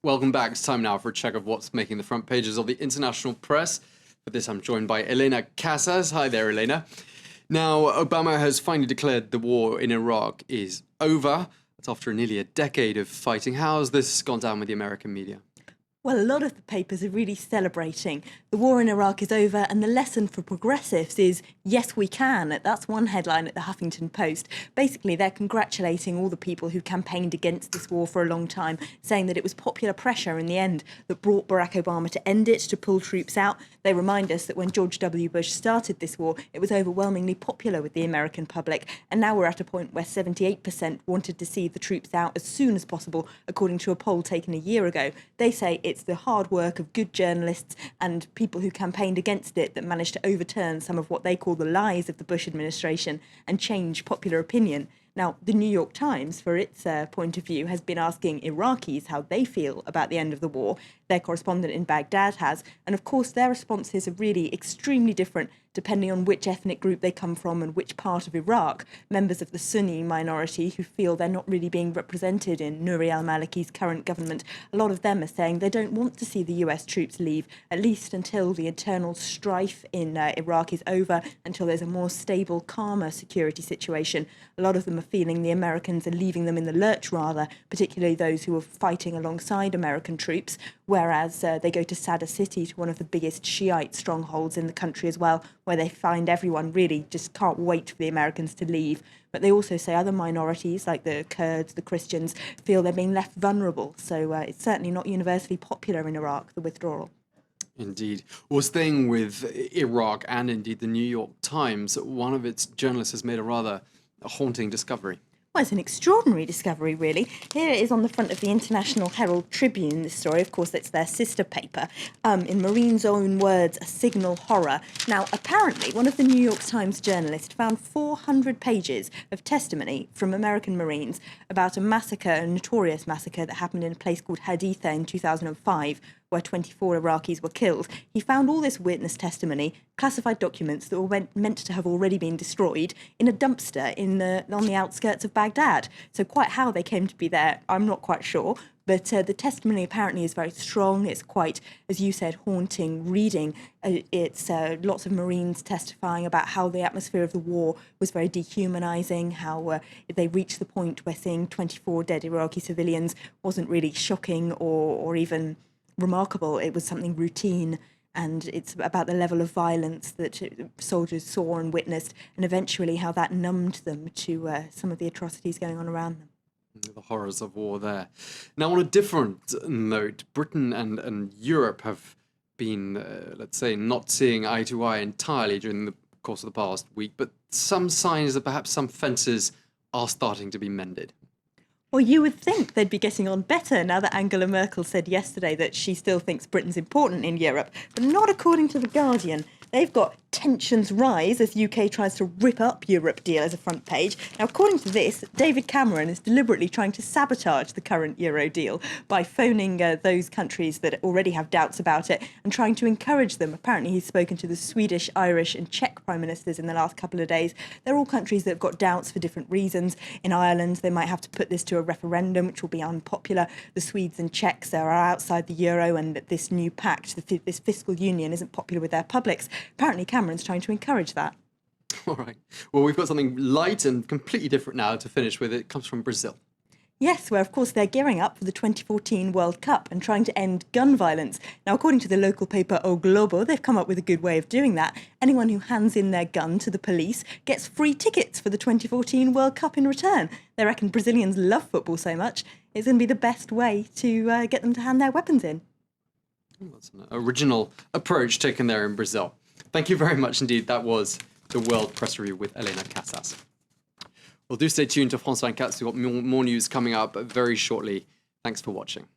Welcome back. It's time now for a check of what's making the front pages of the international press. For this, I'm joined by Elena Casas. Hi there, Elena. Now, Obama has finally declared the war in Iraq is over. That's after nearly a decade of fighting. How has this gone down with the American media? Well, a lot of the papers are really celebrating. The war in Iraq is over, and the lesson for progressives is, yes, we can. That's one headline at the Huffington Post. Basically, they're congratulating all the people who campaigned against this war for a long time, saying that it was popular pressure in the end that brought Barack Obama to end it, to pull troops out. They remind us that when George W. Bush started this war, it was overwhelmingly popular with the American public, and now we're at a point where 78% wanted to see the troops out as soon as possible, according to a poll taken a year ago. They say it's the hard work of good journalists and people who campaigned against it that managed to overturn some of what they call the lies of the Bush administration and change popular opinion. Now, the New York Times, for its point of view, has been asking Iraqis how they feel about the end of the war. Their correspondent in Baghdad has. And of course, their responses are really extremely different depending on which ethnic group they come from and which part of Iraq. Members of the Sunni minority who feel they're not really being represented in Nouri al-Maliki's current government, a lot of them are saying they don't want to see the US troops leave, at least until the internal strife in Iraq is over, until there's a more stable, calmer security situation. A lot of them are feeling the Americans are leaving them in the lurch, rather, particularly those who are fighting alongside American troops, whereas they go to Sadr City, to one of the biggest Shiite strongholds in the country as well, where they find everyone really just can't wait for the Americans to leave. But they also say other minorities, like the Kurds, the Christians, feel they're being left vulnerable. So it's certainly not universally popular in Iraq, the withdrawal. Indeed. Well, staying with Iraq and indeed the New York Times, one of its journalists has made a rather haunting discovery. Well, it's an extraordinary discovery, really. Here it is on the front of the International Herald Tribune, this story. Of course, it's their sister paper. In Marine's own words, a signal horror. Now, apparently, one of the New York Times journalists found 400 pages of testimony from American Marines about a massacre, a notorious massacre that happened in a place called Haditha in 2005, where 24 Iraqis were killed. He found all this witness testimony, classified documents that were meant to have already been destroyed, in a dumpster on the outskirts of Baghdad. So quite how they came to be there, I'm not quite sure. But the testimony apparently is very strong. It's quite, as you said, haunting reading. It's lots of Marines testifying about how the atmosphere of the war was very dehumanizing, how they reached the point where seeing 24 dead Iraqi civilians wasn't really shocking or even remarkable. It was something routine, and it's about the level of violence that soldiers saw and witnessed, and eventually how that numbed them to some of the atrocities going on around them. The horrors of war there. Now, on a different note, Britain and Europe have been, let's say, not seeing eye to eye entirely during the course of the past week, but some signs that perhaps some fences are starting to be mended. Well, you would think they'd be getting on better now that Angela Merkel said yesterday that she still thinks Britain's important in Europe, but not according to The Guardian. They've got tensions rise as UK tries to rip up Europe deal as a front page. Now, according to this, David Cameron is deliberately trying to sabotage the current Euro deal by phoning those countries that already have doubts about it and trying to encourage them. Apparently, he's spoken to the Swedish, Irish and Czech prime ministers in the last couple of days. They're all countries that have got doubts for different reasons. In Ireland, they might have to put this to a referendum, which will be unpopular. The Swedes and Czechs are outside the euro, and this new pact, this fiscal union, isn't popular with their publics. Apparently, Cameron's trying to encourage that. All right. Well, we've got something light and completely different now to finish with. It comes from Brazil. Yes, where, of course, they're gearing up for the 2014 World Cup and trying to end gun violence. Now, according to the local paper O Globo, they've come up with a good way of doing that. Anyone who hands in their gun to the police gets free tickets for the 2014 World Cup in return. They reckon Brazilians love football so much, it's going to be the best way to get them to hand their weapons in. That's an original approach taken there in Brazil. Thank you very much indeed. That was the World Press Review with Elena Casas. Well, do stay tuned to France 24. We've got more news coming up very shortly. Thanks for watching.